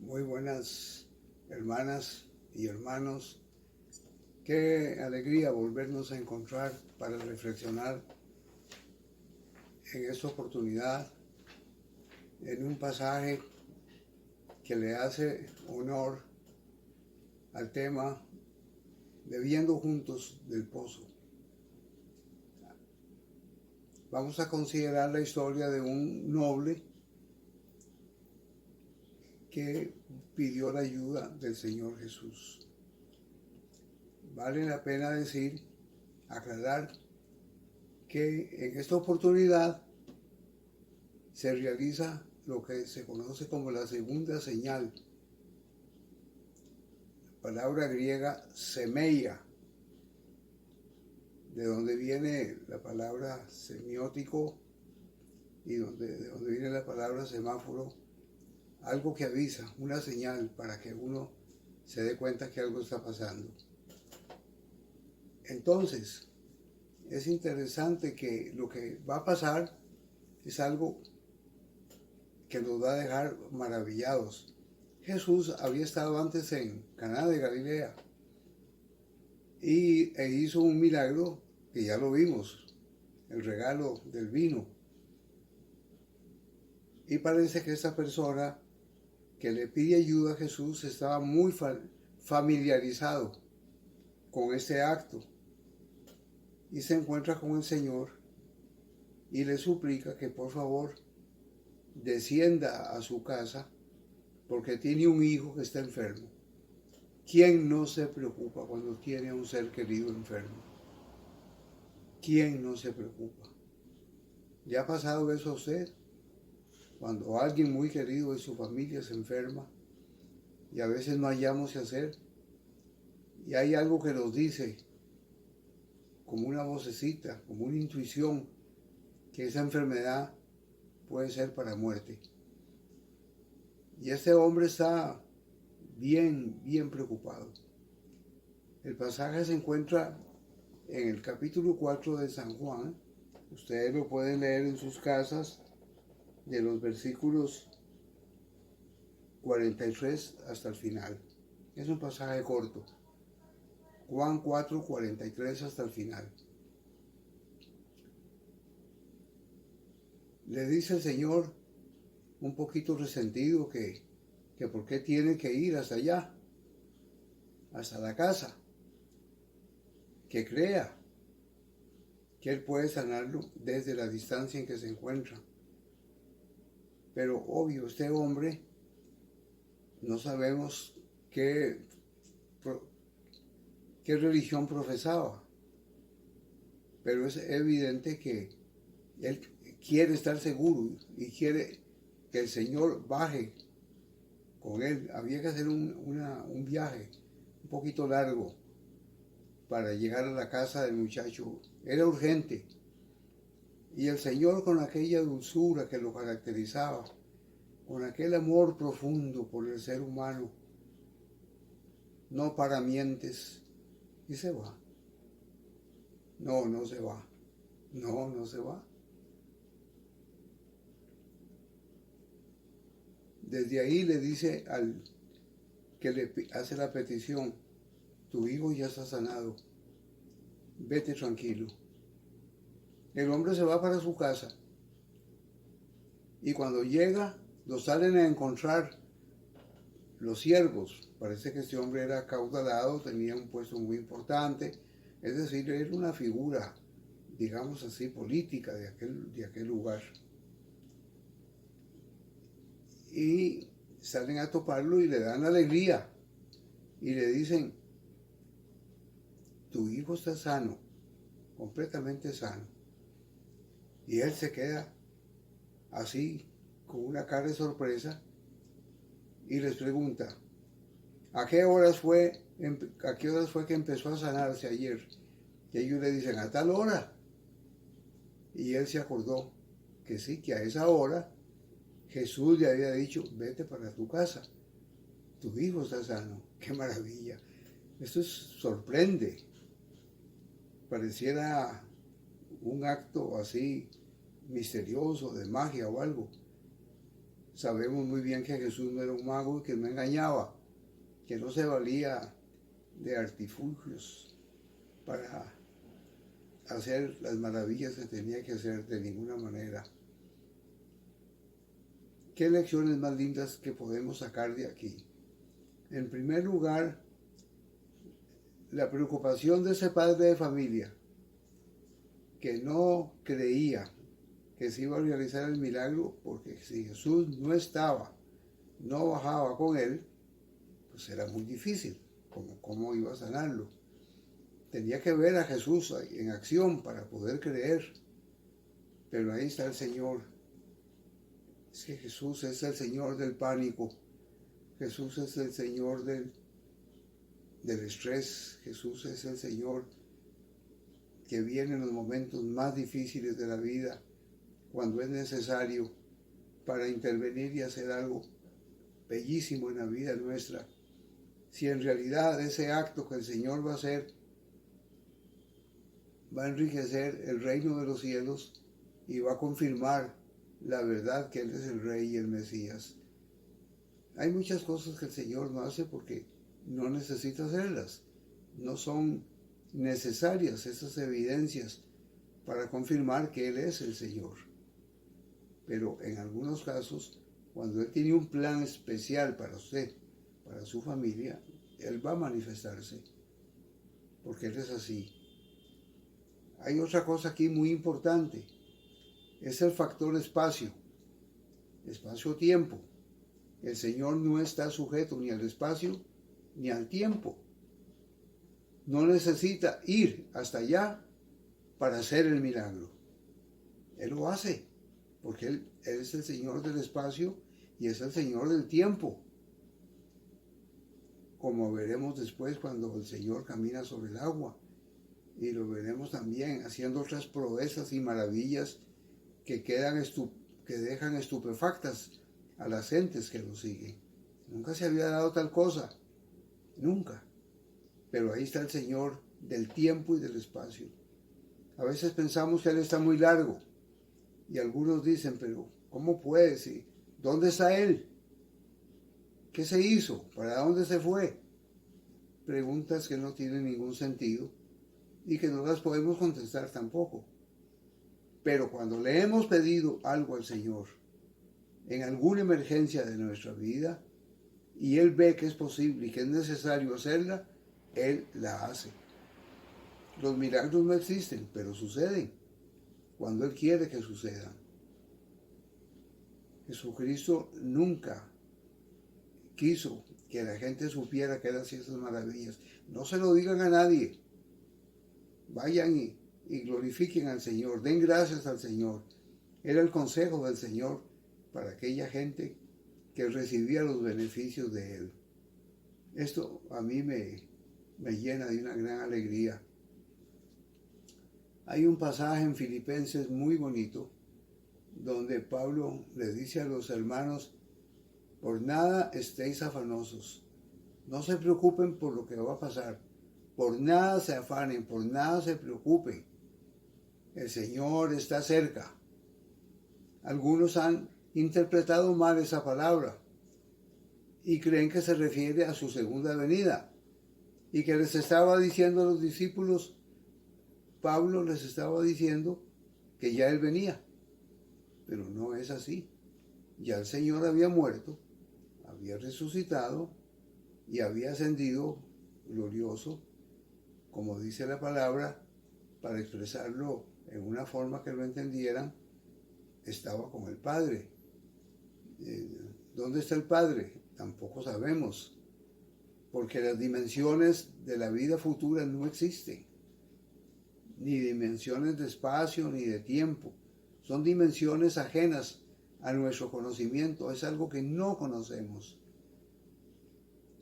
Muy buenas hermanas y hermanos. Qué alegría volvernos a encontrar para reflexionar en esta oportunidad en un pasaje que le hace honor al tema Bebiendo juntos del pozo. Vamos a considerar la historia de un noble que pidió la ayuda del Señor Jesús. Vale la pena aclarar que en esta oportunidad se realiza lo que se conoce como la segunda señal. La palabra griega semeia, de donde viene la palabra semiótico y de donde viene la palabra semáforo, algo que avisa, una señal para que uno se dé cuenta que algo está pasando. Entonces, es interesante que lo que va a pasar es algo que nos va a dejar maravillados. Jesús había estado antes en Caná de Galilea e hizo un milagro que ya lo vimos, el regalo del vino. Y parece que esta persona que le pide ayuda a Jesús estaba muy familiarizado con este acto y se encuentra con el Señor y le suplica que por favor descienda a su casa porque tiene un hijo que está enfermo. ¿Quién no se preocupa cuando tiene a un ser querido enfermo? ¿Quién no se preocupa? ¿Ya ha pasado eso a usted? Cuando alguien muy querido de su familia se enferma y a veces no hallamos qué hacer y hay algo que nos dice, como una vocecita, como una intuición, que esa enfermedad puede ser para muerte. Y este hombre está bien preocupado. El pasaje se encuentra en el capítulo 4 de San Juan. Ustedes lo pueden leer en sus casas, de los versículos 43 hasta el final. Es un pasaje corto. Juan 4, 43 hasta el final. Le dice el Señor, un poquito resentido, que por qué tiene que ir hasta allá, hasta la casa, que crea que Él puede sanarlo desde la distancia en que se encuentra. Pero obvio, este hombre no sabemos qué religión profesaba, pero es evidente que él quiere estar seguro y quiere que el Señor baje con él. Había que hacer un viaje un poquito largo para llegar a la casa del muchacho. Era urgente. Y el Señor, con aquella dulzura que lo caracterizaba, con aquel amor profundo por el ser humano, no para mientes, y se va. No se va. No se va. Desde ahí le dice al que le hace la petición, tu hijo ya está sanado, vete tranquilo. El hombre se va para su casa y cuando llega lo salen a encontrar los siervos. Parece que este hombre era acaudalado, tenía un puesto muy importante, es decir, era una figura, digamos así, política de aquel lugar. Y salen a toparlo y le dan alegría y le dicen, tu hijo está sano, completamente sano. Y él se queda así, con una cara de sorpresa, y les pregunta, ¿a qué horas fue que empezó a sanarse ayer? Y ellos le dicen, a tal hora. Y él se acordó que sí, que a esa hora Jesús le había dicho, vete para tu casa, tu hijo está sano. ¡Qué maravilla! Esto sorprende. Pareciera un acto así misterioso de magia o algo. Sabemos muy bien que Jesús no era un mago y que no engañaba, que no se valía de artilugios para hacer las maravillas que tenía que hacer de ninguna manera. ¿Qué lecciones más lindas que podemos sacar de aquí? En primer lugar, la preocupación de ese padre de familia que no creía que se iba a realizar el milagro, porque si Jesús no estaba, no bajaba con él, pues era muy difícil. ¿Cómo iba a sanarlo? Tenía que ver a Jesús en acción para poder creer. Pero ahí está el Señor. Es que Jesús es el Señor del pánico. Jesús es el Señor del estrés. Jesús es el Señor que viene en los momentos más difíciles de la vida, cuando es necesario, para intervenir y hacer algo bellísimo en la vida nuestra. Si en realidad ese acto que el Señor va a hacer va a enriquecer el reino de los cielos y va a confirmar la verdad que Él es el Rey y el Mesías. Hay muchas cosas que el Señor no hace porque no necesita hacerlas. No son necesarias esas evidencias para confirmar que Él es el Señor. Pero en algunos casos, cuando Él tiene un plan especial para usted, para su familia, Él va a manifestarse, porque Él es así. Hay otra cosa aquí muy importante, es el factor espacio, espacio-tiempo. El Señor no está sujeto ni al espacio ni al tiempo. No necesita ir hasta allá para hacer el milagro. Él lo hace, porque Él es el Señor del espacio y es el Señor del tiempo. Como veremos después cuando el Señor camina sobre el agua. Y lo veremos también haciendo otras proezas y maravillas que dejan estupefactas a las gentes que lo siguen. Nunca se había dado tal cosa, nunca. Pero ahí está el Señor del tiempo y del espacio. A veces pensamos que Él está muy largo y algunos dicen, pero ¿cómo puede? ¿Dónde está Él? ¿Qué se hizo? ¿Para dónde se fue? Preguntas que no tienen ningún sentido y que no las podemos contestar tampoco. Pero cuando le hemos pedido algo al Señor, en alguna emergencia de nuestra vida, y Él ve que es posible y que es necesario hacerla, Él la hace. Los milagros no existen, pero suceden cuando Él quiere que sucedan. Jesucristo nunca quiso que la gente supiera que Él hacía esas maravillas. No se lo digan a nadie. Vayan y glorifiquen al Señor, den gracias al Señor. Era el consejo del Señor para aquella gente que recibía los beneficios de Él. Esto a mí me llena de una gran alegría. Hay un pasaje en Filipenses muy bonito donde Pablo le dice a los hermanos, por nada estéis afanosos, no se preocupen por lo que va a pasar, por nada se afanen, por nada se preocupen, el Señor está cerca. Algunos han interpretado mal esa palabra y creen que se refiere a su segunda venida y que les estaba diciendo a los discípulos, Pablo les estaba diciendo que ya Él venía, pero no es así. Ya el Señor había muerto, había resucitado y había ascendido glorioso, como dice la palabra, para expresarlo en una forma que lo entendieran, estaba con el Padre. ¿Dónde está el Padre? Tampoco sabemos, porque las dimensiones de la vida futura no existen, ni dimensiones de espacio ni de tiempo. Son dimensiones ajenas a nuestro conocimiento, es algo que no conocemos.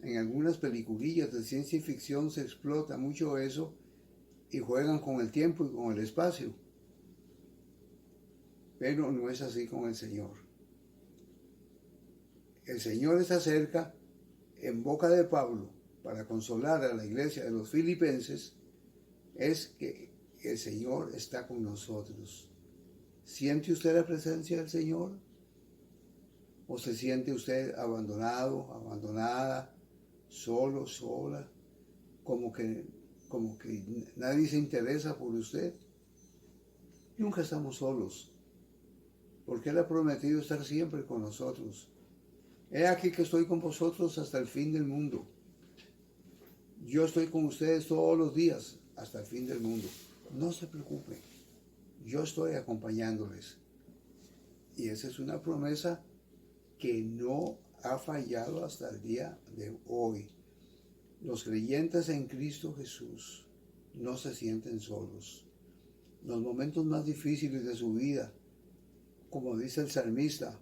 En algunas peliculillas de ciencia ficción se explota mucho eso y juegan con el tiempo y con el espacio. Pero no es así con el Señor. El Señor está cerca, en boca de Pablo, para consolar a la iglesia de los filipenses, es que el Señor está con nosotros. ¿Siente usted la presencia del Señor? ¿O se siente usted abandonado, abandonada, solo, sola? Como que nadie se interesa por usted. Nunca estamos solos, porque Él ha prometido estar siempre con nosotros. He aquí que estoy con vosotros hasta el fin del mundo. Yo estoy con ustedes todos los días hasta el fin del mundo. No se preocupen, yo estoy acompañándoles. Y esa es una promesa que no ha fallado hasta el día de hoy. Los creyentes en Cristo Jesús no se sienten solos. Los momentos más difíciles de su vida, como dice el salmista,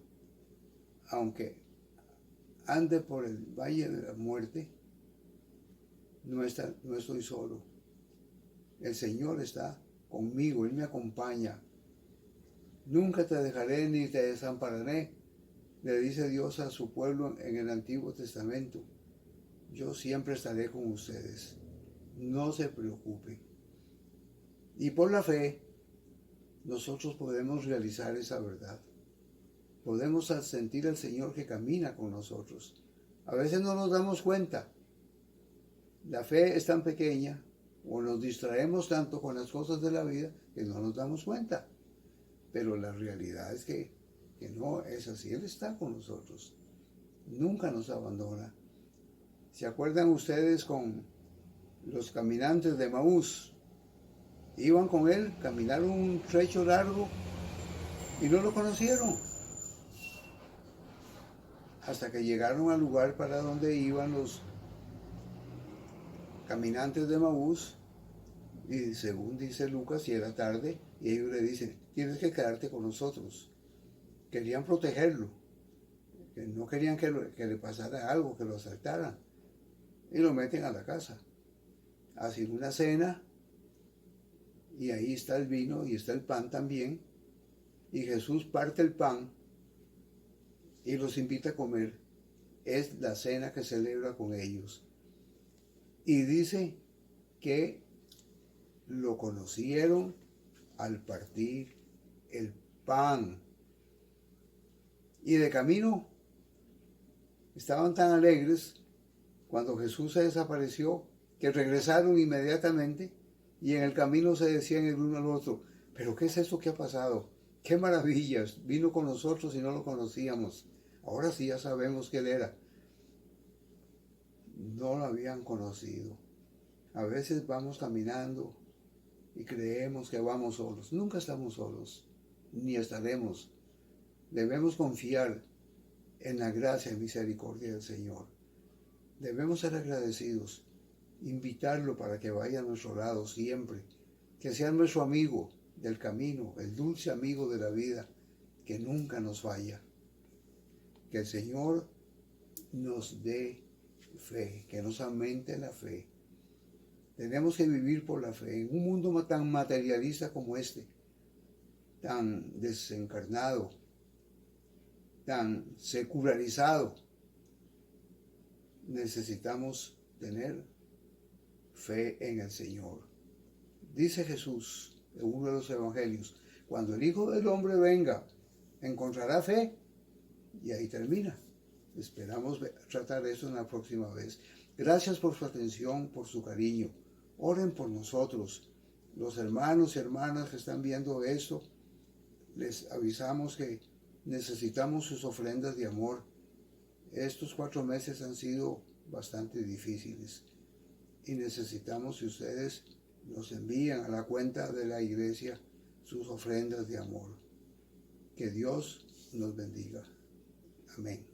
aunque ande por el valle de la muerte, no estoy solo. El Señor está conmigo, Él me acompaña. Nunca te dejaré ni te desampararé, le dice Dios a su pueblo en el Antiguo Testamento. Yo siempre estaré con ustedes. No se preocupen. Y por la fe, nosotros podemos realizar esa verdad. Podemos sentir al Señor que camina con nosotros. A veces no nos damos cuenta. La fe es tan pequeña o nos distraemos tanto con las cosas de la vida que no nos damos cuenta. Pero la realidad es que no es así. Él está con nosotros. Nunca nos abandona. ¿Se acuerdan ustedes con los caminantes de Emaús? Iban con él, caminaron un trecho largo y no lo conocieron. Hasta que llegaron al lugar para donde iban los caminantes de Emaús, y según dice Lucas, y era tarde, y ellos le dicen, tienes que quedarte con nosotros. Querían protegerlo, que no querían que le pasara algo, que lo asaltaran, y lo meten a la casa. Hacen una cena, y ahí está el vino y está el pan también, y Jesús parte el pan y los invita a comer. Es la cena que celebra con ellos. Y dice que lo conocieron al partir el pan. Y de camino estaban tan alegres cuando Jesús se desapareció que regresaron inmediatamente y en el camino se decían el uno al otro, pero ¿qué es esto que ha pasado? ¡Qué maravillas! Vino con nosotros y no lo conocíamos. Ahora sí ya sabemos que Él era. No lo habían conocido. A veces vamos caminando y creemos que vamos solos. Nunca estamos solos, ni estaremos. Debemos confiar en la gracia y misericordia del Señor. Debemos ser agradecidos, invitarlo para que vaya a nuestro lado siempre, que sea nuestro amigo del camino, el dulce amigo de la vida, que nunca nos falla. Que el Señor nos dé fe, que nos aumente la fe. Tenemos que vivir por la fe. En un mundo tan materialista como este, tan desencarnado, tan secularizado, necesitamos tener fe en el Señor. Dice Jesús en uno de los evangelios, cuando el Hijo del Hombre venga, ¿encontrará fe? Y ahí termina. Esperamos tratar eso en la próxima vez. Gracias por su atención, por su cariño. Oren por nosotros. Los hermanos y hermanas que están viendo esto, les avisamos que necesitamos sus ofrendas de amor. Estos 4 meses han sido bastante difíciles y necesitamos que ustedes nos envíen a la cuenta de la iglesia sus ofrendas de amor. Que Dios nos bendiga. Amén.